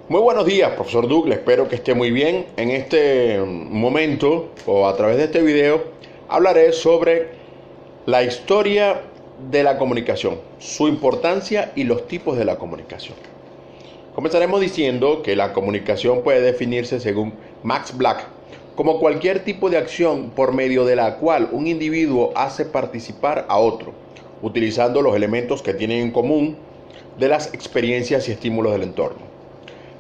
Muy buenos días, profesor Douglas. Espero que esté muy bien. En este momento, o a través de este video, hablaré sobre la historia de la comunicación, su importancia y los tipos de la comunicación. Comenzaremos diciendo que la comunicación puede definirse según Max Black como cualquier tipo de acción por medio de la cual un individuo hace participar a otro, utilizando los elementos que tienen en común de las experiencias y estímulos del entorno.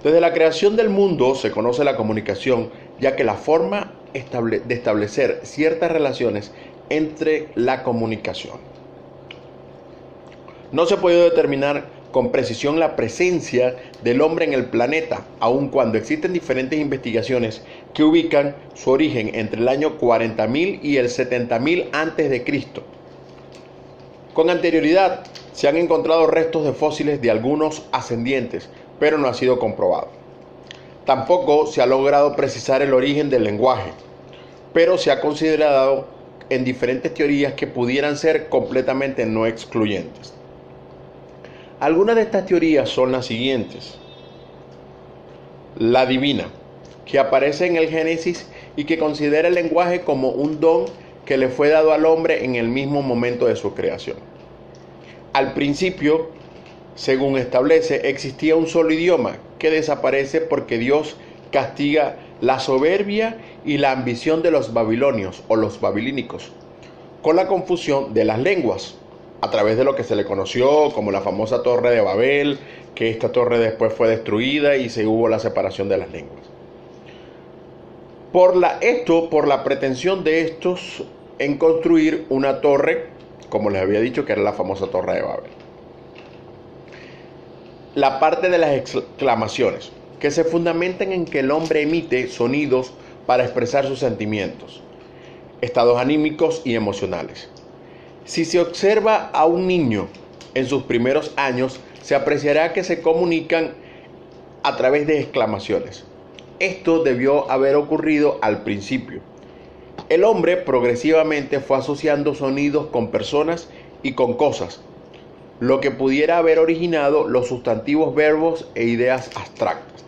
Desde la creación del mundo se conoce la comunicación, ya que la forma de establecer ciertas relaciones entre la comunicación. No se ha podido determinar con precisión la presencia del hombre en el planeta, aun cuando existen diferentes investigaciones que ubican su origen entre el año 40.000 y el 70.000 a.C. Con anterioridad se han encontrado restos de fósiles de algunos ascendientes, pero no ha sido comprobado. Tampoco se ha logrado precisar el origen del lenguaje, pero se ha considerado en diferentes teorías que pudieran ser completamente no excluyentes. Algunas de estas teorías son las siguientes. La divina, que aparece en el Génesis y que considera el lenguaje como un don que le fue dado al hombre en el mismo momento de su creación. Al principio, según establece, existía un solo idioma que desaparece porque Dios castiga la soberbia y la ambición de los babilonios o los babilónicos con la confusión de las lenguas, a través de lo que se le conoció como la famosa Torre de Babel, que esta torre después fue destruida y se hubo la separación de las lenguas. Por la pretensión de estos en construir una torre, como les había dicho, que era la famosa Torre de Babel. La parte de las exclamaciones, que se fundamentan en que el hombre emite sonidos para expresar sus sentimientos, estados anímicos y emocionales. Si se observa a un niño en sus primeros años, se apreciará que se comunican a través de exclamaciones. Esto debió haber ocurrido al principio. El hombre progresivamente fue asociando sonidos con personas y con cosas, lo que pudiera haber originado los sustantivos, verbos e ideas abstractas.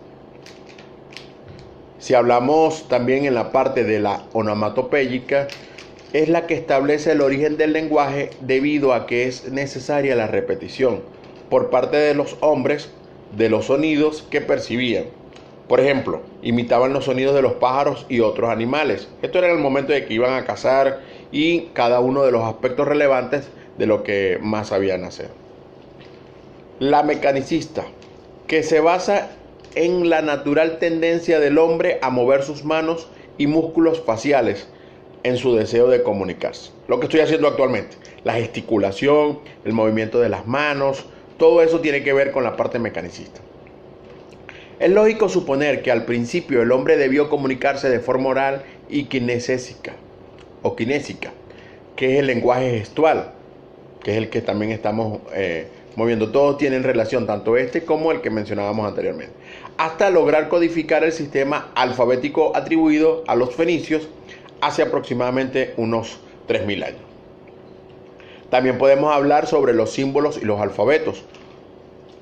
Si hablamos también en la parte de la onomatopéyica, es la que establece el origen del lenguaje debido a que es necesaria la repetición por parte de los hombres de los sonidos que percibían. Por ejemplo, imitaban los sonidos de los pájaros y otros animales. Esto era en el momento de que iban a cazar y cada uno de los aspectos relevantes de lo que más sabían hacer. La mecanicista, que se basa en la natural tendencia del hombre a mover sus manos y músculos faciales en su deseo de comunicarse. Lo que estoy haciendo actualmente, la gesticulación, el movimiento de las manos, todo eso tiene que ver con la parte mecanicista. Es lógico suponer que al principio el hombre debió comunicarse de forma oral y kinésica, que es el lenguaje gestual, que es el que también estamos moviendo. Todos tienen relación, tanto este como el que mencionábamos anteriormente, hasta lograr codificar el sistema alfabético atribuido a los fenicios hace aproximadamente unos 3.000 años. También podemos hablar sobre los símbolos y los alfabetos.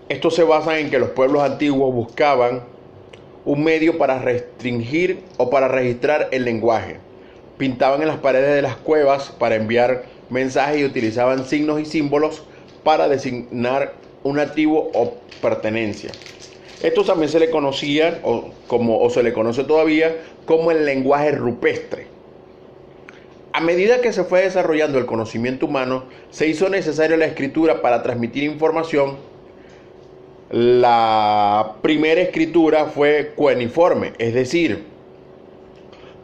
Estos se basan en que los pueblos antiguos buscaban un medio para restringir o para registrar el lenguaje. Pintaban en las paredes de las cuevas para enviar mensajes y utilizaban signos y símbolos para designar una tribu o pertenencia. Esto también se le conocía o se le conoce todavía como el lenguaje rupestre. A medida que se fue desarrollando el conocimiento humano, se hizo necesaria la escritura para transmitir información. La primera escritura fue cuneiforme, es decir,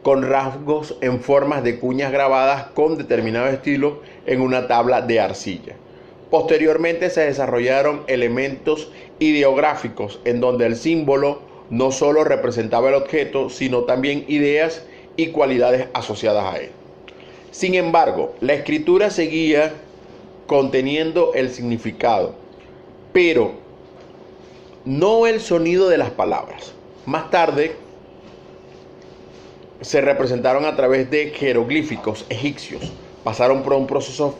con rasgos en formas de cuñas grabadas con determinado estilo en una tabla de arcilla. Posteriormente se desarrollaron elementos ideográficos en donde el símbolo no solo representaba el objeto, sino también ideas y cualidades asociadas a él. Sin embargo, la escritura seguía conteniendo el significado, pero no el sonido de las palabras. Más tarde se representaron a través de jeroglíficos egipcios. Pasaron por un proceso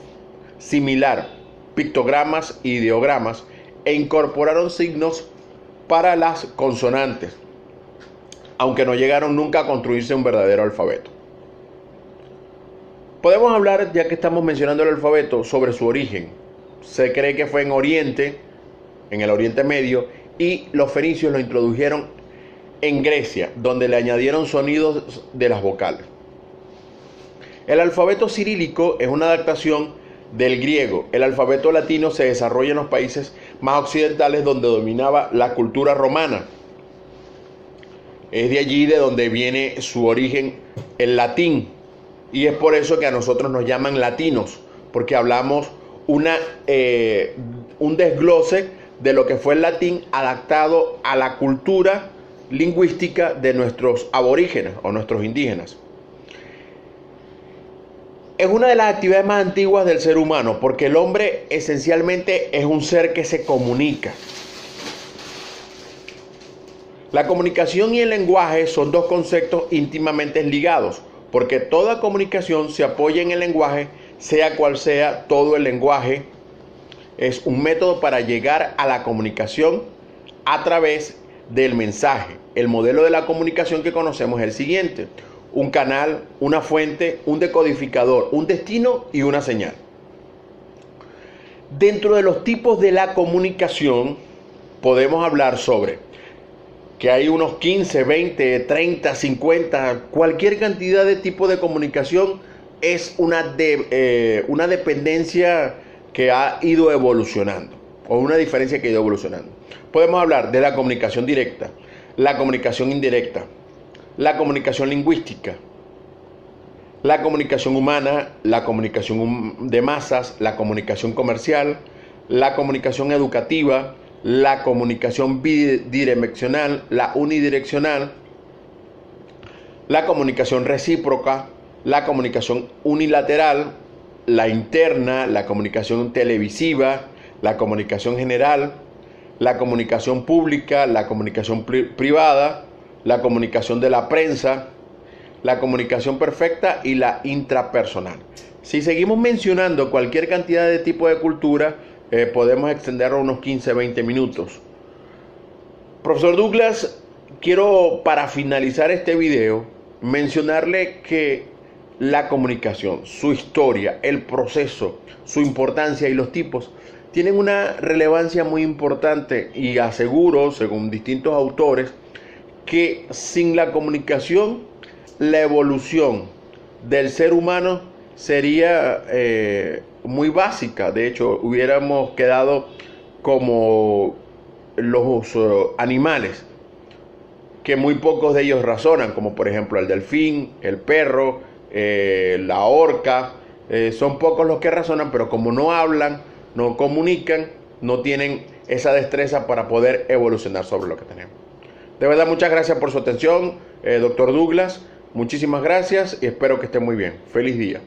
similar, pictogramas e ideogramas, e incorporaron signos para las consonantes, aunque no llegaron nunca a construirse un verdadero alfabeto. Podemos hablar, ya que estamos mencionando el alfabeto, sobre su origen. Se cree que fue en Oriente, en el Oriente Medio, y los fenicios lo introdujeron en Grecia, donde le añadieron sonidos de las vocales. El alfabeto cirílico es una adaptación del griego. El alfabeto latino se desarrolla en los países más occidentales, donde dominaba la cultura romana. Es de allí de donde viene su origen el latín, y es por eso que a nosotros nos llaman latinos, porque hablamos un desglose de lo que fue el latín adaptado a la cultura lingüística de nuestros aborígenes o nuestros indígenas. Es una de las actividades más antiguas del ser humano, porque el hombre esencialmente es un ser que se comunica. La comunicación y el lenguaje son dos conceptos íntimamente ligados, porque toda comunicación se apoya en el lenguaje, sea cual sea. Todo el lenguaje es un método para llegar a la comunicación a través del mensaje. El modelo de la comunicación que conocemos es el siguiente: un canal, una fuente, un decodificador, un destino y una señal. Dentro de los tipos de la comunicación podemos hablar sobre que hay unos 15, 20, 30, 50, cualquier cantidad de tipo de comunicación. Es una dependencia que ha ido evolucionando, o una diferencia que ha ido evolucionando. Podemos hablar de la comunicación directa, la comunicación indirecta, la comunicación lingüística, la comunicación humana, la comunicación de masas, la comunicación comercial, la comunicación educativa, la comunicación bidireccional, la unidireccional, la comunicación recíproca, la comunicación unilateral, la interna, la comunicación televisiva, la comunicación general, la comunicación pública, la comunicación privada, la comunicación de la prensa, la comunicación perfecta y la intrapersonal. Si seguimos mencionando cualquier cantidad de tipo de cultura, podemos extenderlo unos 15-20 minutos. Profesor Douglas, quiero, para finalizar este video, mencionarle que la comunicación, su historia, el proceso, su importancia y los tipos tienen una relevancia muy importante, y aseguro, según distintos autores, que sin la comunicación, la evolución del ser humano sería muy básica. De hecho, hubiéramos quedado como los animales, que muy pocos de ellos razonan, como por ejemplo el delfín, el perro, la orca. Son pocos los que razonan, pero como no hablan, no comunican, no tienen esa destreza para poder evolucionar sobre lo que tenemos. De verdad, muchas gracias por su atención, doctor Douglas. Muchísimas gracias y espero que esté muy bien. Feliz día.